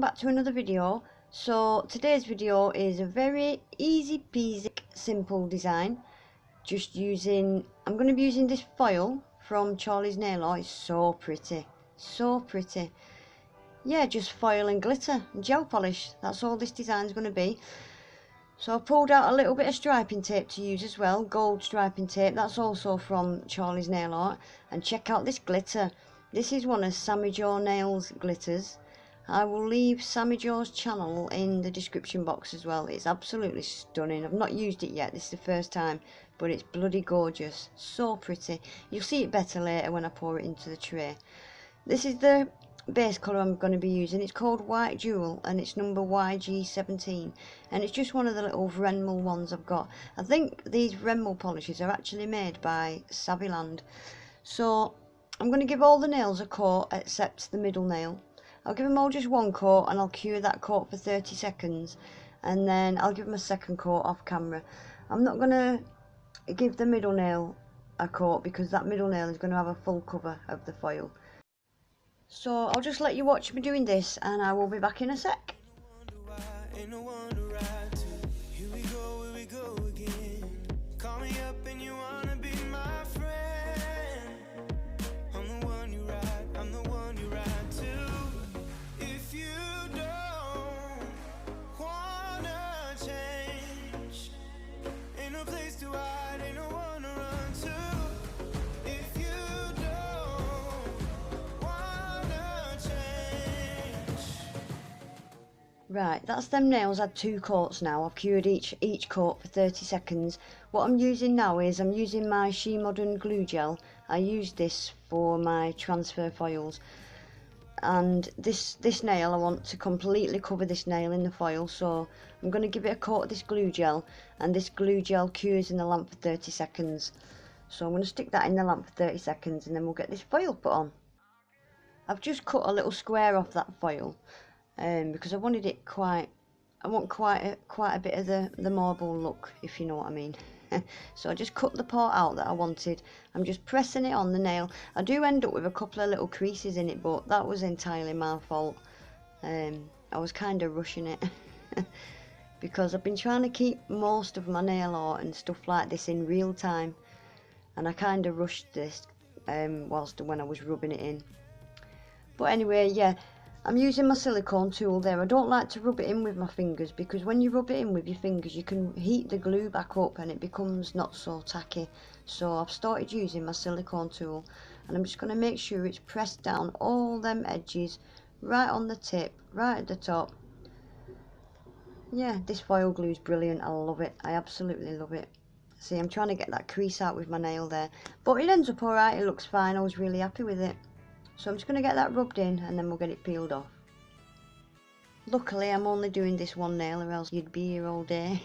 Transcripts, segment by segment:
back to another video. So today's video is a very easy peasy simple design. I'm going to be using this foil from Charlie's Nail Art. It's so pretty, so pretty. Yeah, just foil and glitter and gel polish. That's all this design is going to be. So I pulled out a little bit of striping tape to use as well, gold striping tape. That's also from Charlie's Nail Art. And check out this glitter. This is one of Sammy Joe Nails glitters. I will leave Sammy Joe's channel in the description box as well. It's absolutely stunning. I've not used it yet. This is the first time, but it's bloody gorgeous. So pretty. You'll see it better later when I pour it into the tray. This is the base colour I'm going to be using. It's called White Jewel and it's number YG17, and it's just one of the little Vrenmel ones I've got. I think these Vrenmel polishes are actually made by Saviland. So I'm going to give all the nails a coat except the middle nail. I'll give them all just one coat and I'll cure that coat for 30 seconds and then I'll give them a second coat off camera. I'm not going to give the middle nail a coat because that middle nail is going to have a full cover of the foil. So I'll just let you watch me doing this and I will be back in a sec. Right, that's them nails had two coats now. I've cured each coat for 30 seconds. What I'm using now is I'm using my She Modern glue gel. I use this for my transfer foils. And this nail, I want to completely cover this nail in the foil, so I'm going to give it a coat of this glue gel, and this glue gel cures in the lamp for 30 seconds. So I'm going to stick that in the lamp for 30 seconds and then we'll get this foil put on. I've just cut a little square off that foil. Because I wanted it quite a bit of the marble look, if you know what I mean. So I just cut the part out that I wanted. I'm just pressing it on the nail. I do end up with a couple of little creases in it, but that was entirely my fault. I was kind of rushing it because I've been trying to keep most of my nail art and stuff like this in real time, and I kind of rushed this when I was rubbing it in. But anyway, yeah. I'm using my silicone tool there. I don't like to rub it in with my fingers because when you rub it in with your fingers you can heat the glue back up and it becomes not so tacky. So I've started using my silicone tool and I'm just going to make sure it's pressed down all them edges, right on the tip, right at the top. Yeah, this foil glue is brilliant. I love it. I absolutely love it. See, I'm trying to get that crease out with my nail there, but it ends up alright. It looks fine. I was really happy with it. So I'm just going to get that rubbed in and then we'll get it peeled off. Luckily I'm only doing this one nail or else you'd be here all day.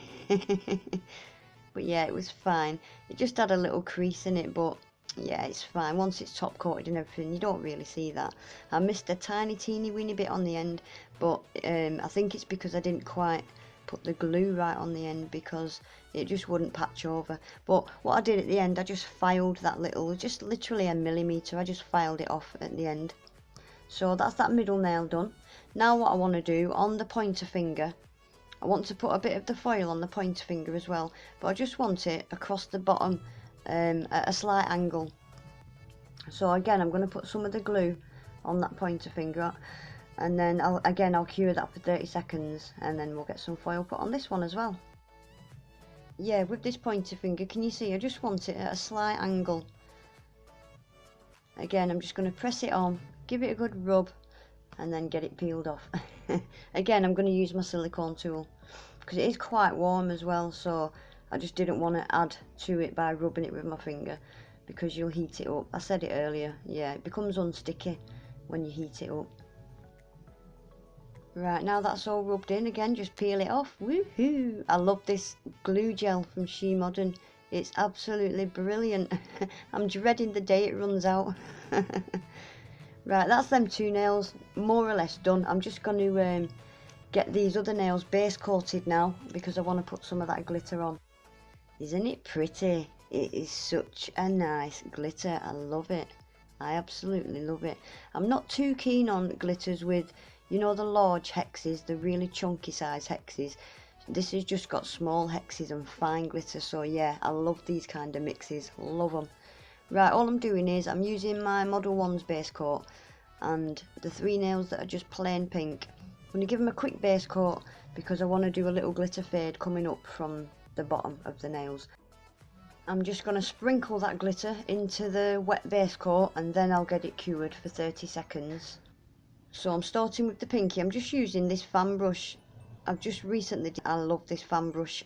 But yeah, it was fine. It just had a little crease in it, but yeah, it's fine. Once it's top coated and everything, you don't really see that. I missed a tiny teeny weeny bit on the end, but I think it's because I didn't quite put the glue right on the end because it just wouldn't patch over. But what I did at the end, I just filed that little, just literally a millimetre, I just filed it off at the end. So that's that middle nail done. Now what I want to do on the pointer finger, I want to put a bit of the foil on the pointer finger as well, but I just want it across the bottom at a slight angle. So again, I'm going to put some of the glue on that pointer finger, and then I'll cure that for 30 seconds and then we'll get some foil put on this one as well. Yeah, with this pointer finger, can you see I just want it at a slight angle. Again, I'm just going to press it on, give it a good rub and then get it peeled off. Again, I'm going to use my silicone tool because it is quite warm as well, so I just didn't want to add to it by rubbing it with my finger because you'll heat it up. I said it earlier, yeah, it becomes unsticky when you heat it up. Right, now that's all rubbed in, again, just peel it off. Woohoo! I love this glue gel from She Modern. It's absolutely brilliant. I'm dreading the day it runs out. Right, that's them two nails more or less done. I'm just going to get these other nails base coated now because I want to put some of that glitter on. Isn't it pretty? It is such a nice glitter. I love it. I absolutely love it. I'm not too keen on glitters with, You know the large hexes, the really chunky size hexes. This has just got small hexes and fine glitter, so yeah, I love these kind of mixes, love them. Right, all I'm doing is I'm using my Model 1's base coat and the 3 nails that are just plain pink. I'm going to give them a quick base coat because I want to do a little glitter fade coming up from the bottom of the nails. I'm just going to sprinkle that glitter into the wet base coat and then I'll get it cured for 30 seconds. So I'm starting with the pinky. I'm just using this fan brush. I've just recently, I love this fan brush,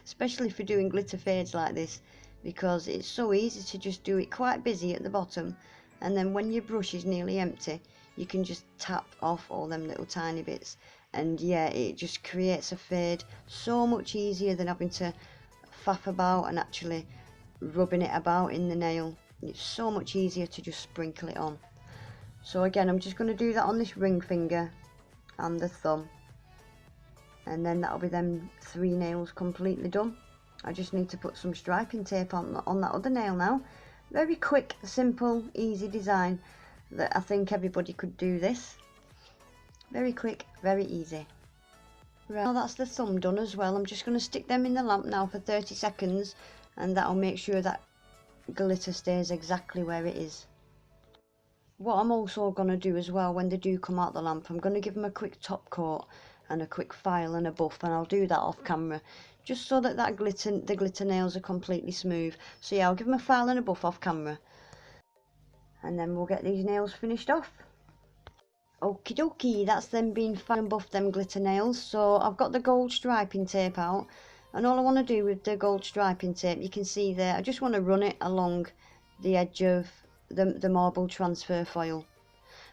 especially for doing glitter fades like this, because it's so easy to just do it quite busy at the bottom, and then when your brush is nearly empty, you can just tap off all them little tiny bits, and yeah, it just creates a fade so much easier than having to faff about and actually rubbing it about in the nail. It's so much easier to just sprinkle it on. So again, I'm just going to do that on this ring finger and the thumb, and then that'll be them 3 nails completely done. I just need to put some striping tape on that other nail now. Very quick, simple, easy design that I think everybody could do this. Very quick, very easy. Right, now that's the thumb done as well. I'm just going to stick them in the lamp now for 30 seconds, and that'll make sure that glitter stays exactly where it is. What I'm also going to do as well, when they do come out the lamp, I'm going to give them a quick top coat and a quick file and a buff, and I'll do that off camera, just so that the glitter nails are completely smooth. So yeah, I'll give them a file and a buff off camera, and then we'll get these nails finished off. Okie dokie, that's them being filed and buffed, them glitter nails. So I've got the gold striping tape out, and all I want to do with the gold striping tape, you can see there, I just want to run it along the edge of the marble transfer foil.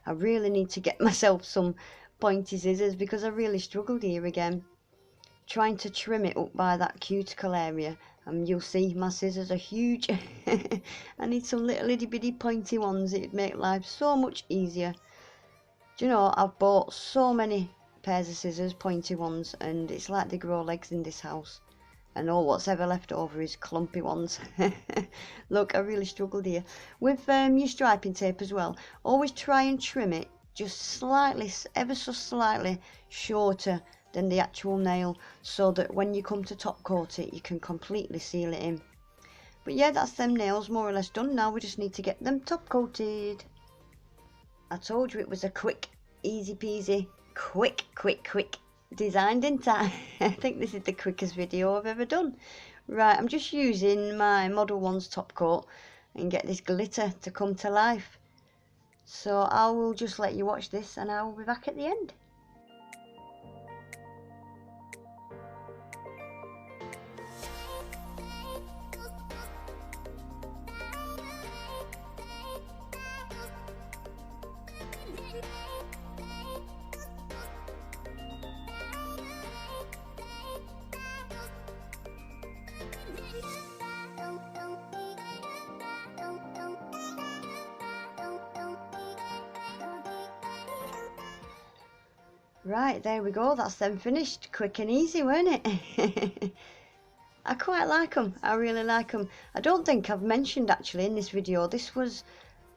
I really need to get myself some pointy scissors because I really struggled here again trying to trim it up by that cuticle area, and you'll see my scissors are huge. I need some little itty bitty pointy ones. It'd make life so much easier. Do you know, I've bought so many pairs of scissors, pointy ones, and it's like they grow legs in this house, and all what's ever left over is clumpy ones. Look, I really struggled here. With your striping tape as well, always try and trim it just slightly, ever so slightly shorter than the actual nail, so that when you come to top coat it, you can completely seal it in. But yeah, that's them nails more or less done. Now we just need to get them top coated. I told you it was a quick, easy peasy, quick design, didn't I? I think this is the quickest video I've ever done. Right, I'm just using my Model 1's top coat and get this glitter to come to life. So I will just let you watch this and I will be back at the end. Right, there we go, that's them finished. Quick and easy, weren't it? I quite like them, I really like them. I don't think I've mentioned actually in this video, this was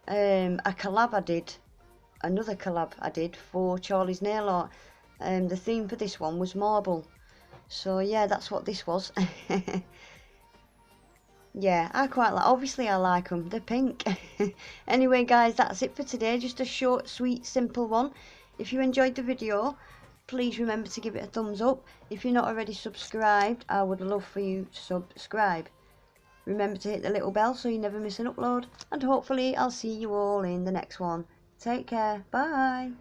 a collab I did, another collab I did for Charlie's Nail Art. The theme for this one was marble. So yeah, that's what this was. Yeah, I quite like, obviously I like them, they're pink. Anyway guys, that's it for today, just a short, sweet, simple one. If you enjoyed the video, please remember to give it a thumbs up. If you're not already subscribed, I would love for you to subscribe. Remember to hit the little bell so you never miss an upload. And hopefully I'll see you all in the next one. Take care. Bye.